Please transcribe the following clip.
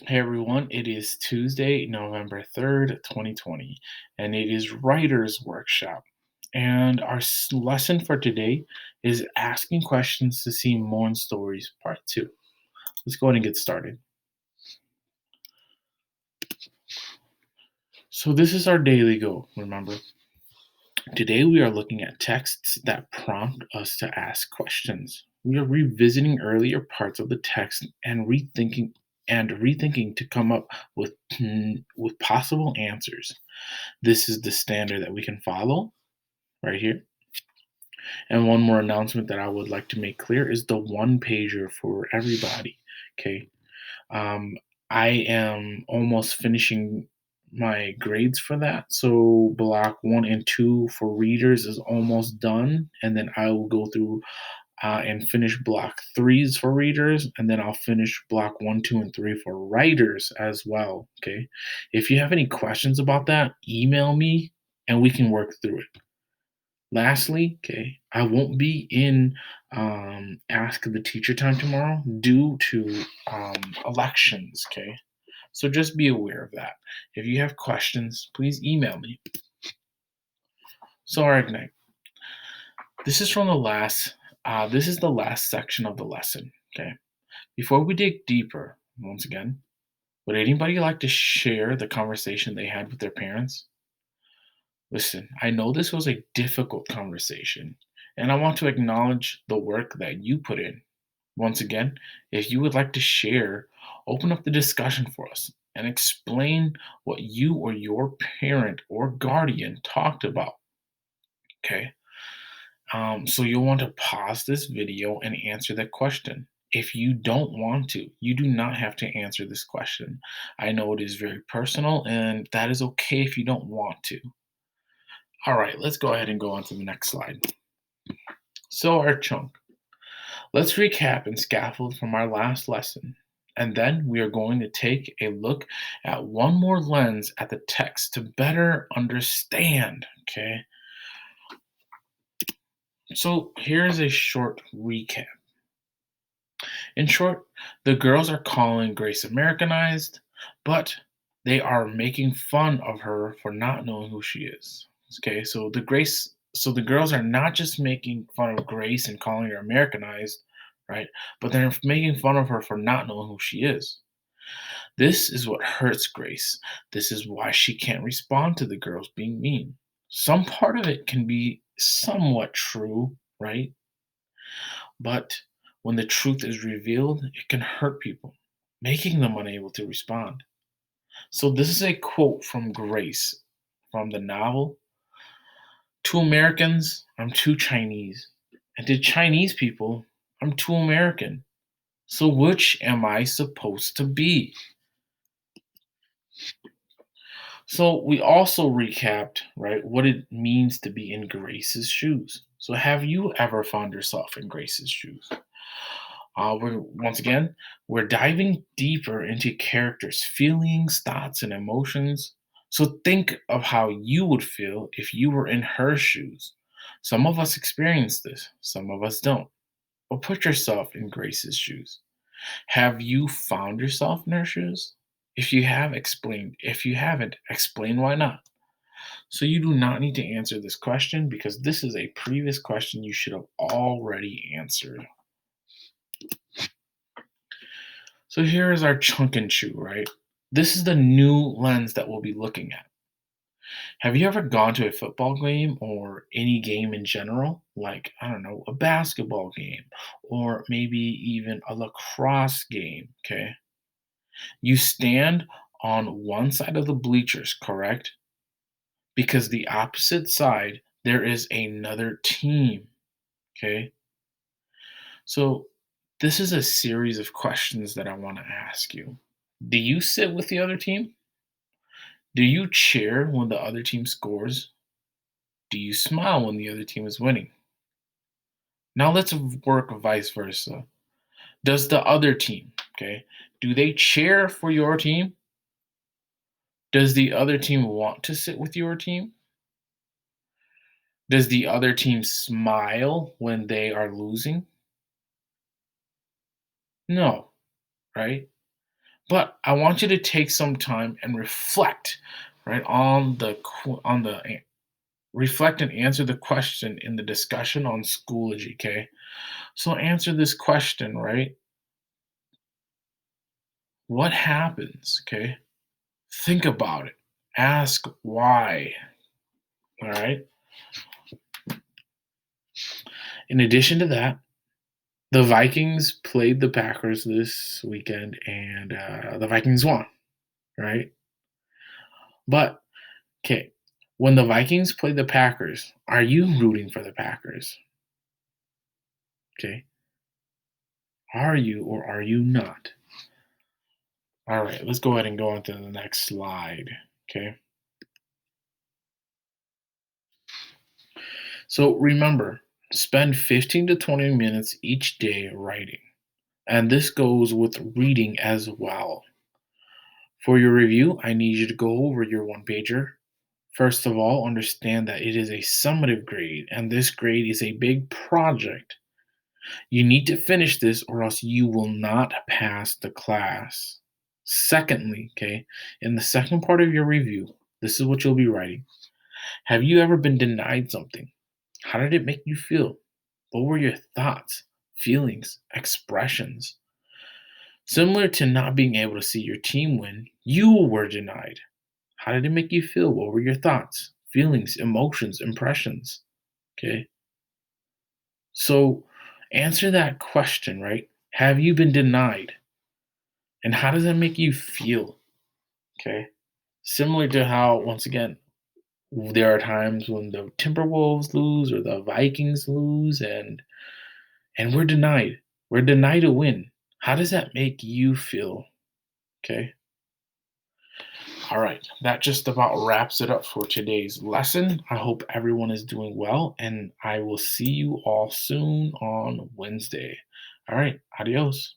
Hey everyone, it is Tuesday, November 3rd, 2020, and it is Writer's Workshop. And our lesson for today is Asking Questions to See More in Stories, Part 2. Let's go ahead and get started. So, this is our daily goal, remember? Today we are looking at texts that prompt us to ask questions. We are revisiting earlier parts of the text and rethinking to come up with possible answers. This is the standard that we can follow right here. And one more announcement that I would like to make clear is the one pager for everybody. Okay. Um, I am almost finishing my grades for that. So block one and two for readers is almost done. And then I will go through and finish block threes for readers. And then I'll finish block one, two, and three for writers as well. Okay. If you have any questions about that, email me and we can work through it. Lastly, okay, I won't be in Ask the Teacher time tomorrow due to elections, okay? So just be aware of that. If you have questions, please email me. So, all right, Ignite. This is the last section of the lesson, okay? Before we dig deeper, once again, would anybody like to share the conversation they had with their parents? Listen, I know this was a difficult conversation, and I want to acknowledge the work that you put in. Once again, if you would like to share, open up the discussion for us and explain what you or your parent or guardian talked about. Okay. So you'll want to pause this video and answer that question. If you don't want to, you do not have to answer this question. I know it is very personal, and that is okay if you don't want to. All right, let's go ahead and go on to the next slide. So, our chunk. Let's recap and scaffold from our last lesson. And then we are going to take a look at one more lens at the text to better understand. Okay. So, here's a short recap. In short, the girls are calling Grace Americanized, but they are making fun of her for not knowing who she is. Okay, so the girls are not just making fun of Grace and calling her Americanized, right? But they're making fun of her for not knowing who she is. This is what hurts Grace. This is why she can't respond to the girls being mean. Some part of it can be somewhat true, right? But when the truth is revealed, it can hurt people, making them unable to respond. So, this is a quote from Grace from the novel. To Americans, I'm too Chinese. And to Chinese people, I'm too American. So, which am I supposed to be? So, we also recapped, right, what it means to be in Grace's shoes. So, have you ever found yourself in Grace's shoes? Once again, we're diving deeper into characters' feelings, thoughts, and emotions. So think of how you would feel if you were in her shoes. Some of us experience this, some of us don't. But put yourself in Grace's shoes. Have you found yourself in her shoes? If you have, explain. If you haven't, explain why not. So you do not need to answer this question because this is a previous question you should have already answered. So here is our chunk and chew, right? This is the new lens that we'll be looking at. Have you ever gone to a football game or any game in general? Like, I don't know, a basketball game or maybe even a lacrosse game, okay? You stand on one side of the bleachers, correct? Because the opposite side, there is another team, okay? So this is a series of questions that I want to ask you. Do you sit with the other team? Do you cheer when the other team scores? Do you smile when the other team is winning? Now let's work vice versa. Does the other team, okay, do they cheer for your team? Does the other team want to sit with your team? Does the other team smile when they are losing? No, right? But I want you to take some time and reflect, right, on reflect and answer the question in the discussion on Schoology, okay? So answer this question, right? What happens, okay? Think about it. Ask why, all right? In addition to that, the Vikings played the Packers this weekend, and the Vikings won, right? But okay, when the Vikings play the Packers, are you rooting for the Packers? Okay, are you or are you not? All right, let's go ahead and go on to the next slide. Okay, so remember, spend 15 to 20 minutes each day writing, and this goes with reading as well. For your review, I need you to go over your one pager. First of all, understand that it is a summative grade, and this grade is a big project. You need to finish this, or else you will not pass the class. Secondly, okay, in the second part of your review, this is what you'll be writing. Have you ever been denied something? How did it make you feel? What were your thoughts, feelings, expressions? Similar to not being able to see your team win, you were denied. How did it make you feel? What were your thoughts, feelings, emotions, impressions? Okay. So answer that question, right? Have you been denied? And how does that make you feel? Okay. Similar to how, once again, there are times when the Timberwolves lose or the Vikings lose and we're denied. We're denied a win. How does that make you feel? Okay. All right. That just about wraps it up for today's lesson. I hope everyone is doing well, and I will see you all soon on Wednesday. All right. Adios.